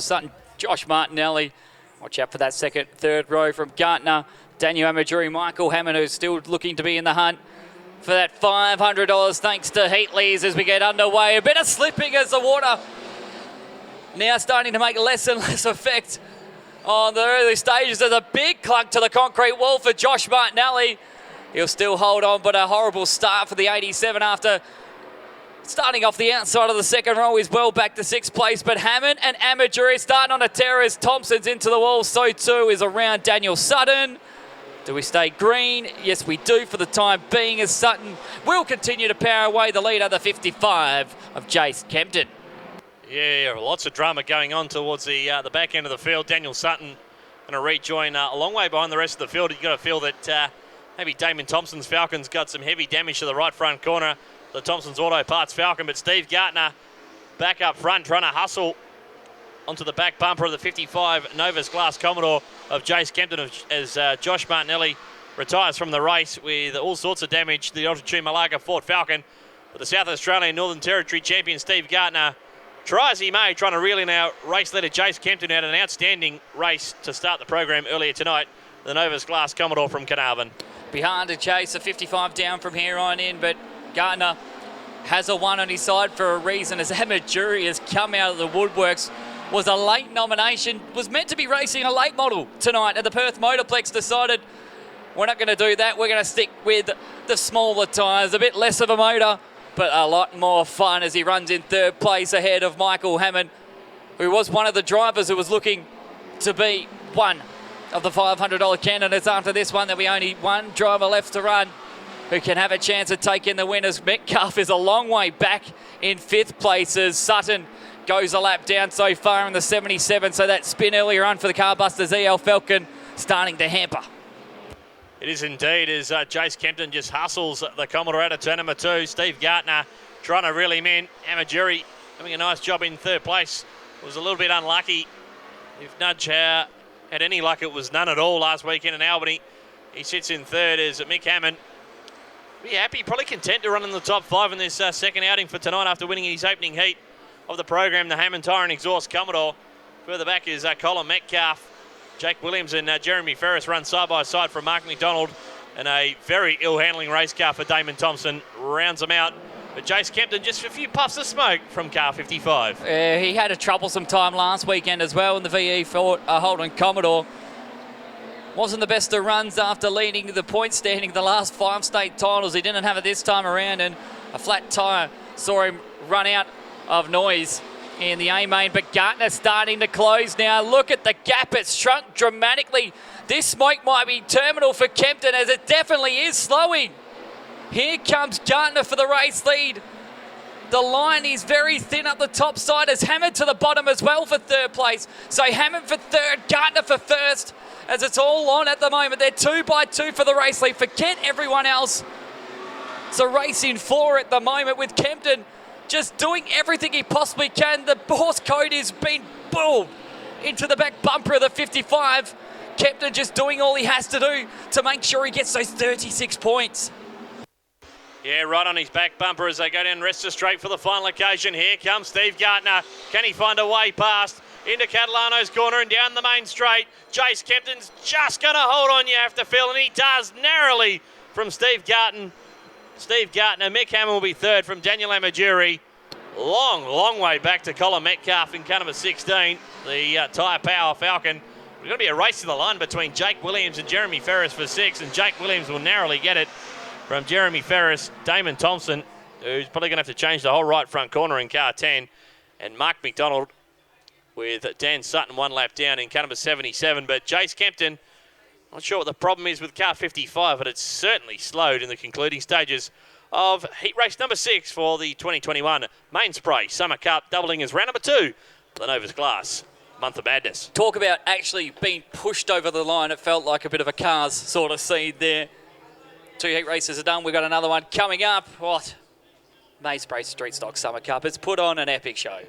Sutton, Josh Martinelli. Watch out for that second, third row from Gartner. Daniel Amajuri, Michael Hammond, who's still looking to be in the hunt for that $500 thanks to Heatley's as we get underway. A bit of slipping as the water now starting to make less and less effect on the early stages. There's a big clunk to the concrete wall for Josh Martinelli. He'll still hold on, but a horrible start for the 87 after starting off the outside of the second row. Is well back to sixth place, but Hammond and Amajuri starting on a tear as Thompson's into the wall. So too is around Daniel Sutton. Do we stay green? Yes, we do for the time being, as Sutton will continue to power away the leader, the 55 of Jace Kempton. Yeah, lots of drama going on towards the back end of the field. Daniel Sutton going to rejoin a long way behind the rest of the field. You've got to feel that maybe Damon Thompson's Falcon's got some heavy damage to the right front corner. The Thompson's Auto Parts Falcon, but Steve Gartner back up front trying to hustle onto the back bumper of the 55 Novus Glass Commodore of Jace Kempton as Josh Martinelli retires from the race with all sorts of damage to the Altitude Malaga Ford Falcon. But the South Australian Northern Territory champion Steve Gartner, try as he may, trying to reel in our race leader Jace Kempton, out an outstanding race to start the program earlier tonight. The Novus Glass Commodore from Carnarvon. Behind to chase, a 55 down from here on in, but Gartner has a one on his side for a reason, as Amajuri has come out of the woodworks. Was a late nomination, was meant to be racing a late model tonight, and the Perth Motorplex decided we're not going to do that. We're going to stick with the smaller tyres, a bit less of a motor, but a lot more fun as he runs in third place ahead of Michael Hammond, who was one of the drivers who was looking to be one of the $500 candidates after this one. There'll be only one driver left to run who can have a chance of taking the winners. Metcalf is a long way back in fifth place as Sutton goes a lap down so far in the 77. So that spin earlier on for the Carbusters EL Falcon starting to hamper. It is indeed, as Jace Kempton just hustles the Commodore out of turn number 2. Steve Gartner trying to reel him in. Amajuri having a nice job in third place. Was a little bit unlucky. If Nudge had any luck, it was none at all last weekend in Albany. He sits in third as Mick Hammond. Be happy, probably content to run in the top 5 in this second outing for tonight after winning his opening heat of the program, the Hammond Tire and Exhaust Commodore. Further back is Colin Metcalf. Jake Williams and Jeremy Ferris run side by side from Mark McDonald, and a very ill-handling race car for Damon Thompson rounds them out. But Jace Kempton just a few puffs of smoke from car 55. He had a troublesome time last weekend as well in the VE Ford Holden Commodore. Wasn't the best of runs after leading the point standing the last 5 state titles. He didn't have it this time around, and a flat tyre saw him run out of noise in the A-main. But Gartner starting to close now. Look at the gap. It's shrunk dramatically. This smoke might be terminal for Kempton, as it definitely is slowing. Here comes Gartner for the race lead. The line is very thin up the top side as Hammond to the bottom as well for third place. So Hammond for third, Gartner for first, as it's all on at the moment. They're 2 by 2 for the race lead. Forget everyone else. It's a race in 4 at the moment with Kempton just doing everything he possibly can. The horse code is being bulled into the back bumper of the 55. Kempton just doing all he has to do to make sure he gets those 36 points. Yeah, right on his back bumper as they go down Resta Straight for the final occasion. Here comes Steve Gartner. Can he find a way past? Into Catalano's corner and down the main straight. Jace Kempton's just going to hold on, you have to feel, and he does narrowly from Steve Gartner. Mick Hammond will be third from Daniel Amajuri. Long way back to Colin Metcalf in car number 16, the Tyre Power Falcon. We're going to be a race to the line between Jake Williams and Jeremy Ferris for 6, and Jake Williams will narrowly get it from Jeremy Ferris. Damon Thompson, who's probably going to have to change the whole right front corner in car 10, and Mark McDonald with Dan Sutton 1 lap down in car number 77. But Jace Kempton, not sure what the problem is with car 55, but it's certainly slowed in the concluding stages of heat race number 6 for the 2021 Main Spray Summer Cup, doubling as round number 2, the Novus Glass Month of Madness. Talk about actually being pushed over the line. It felt like a bit of a Cars sort of scene there. 2 heat races are done. We've got another one coming up. What? Main Spray Street Stock Summer Cup. It's put on an epic show.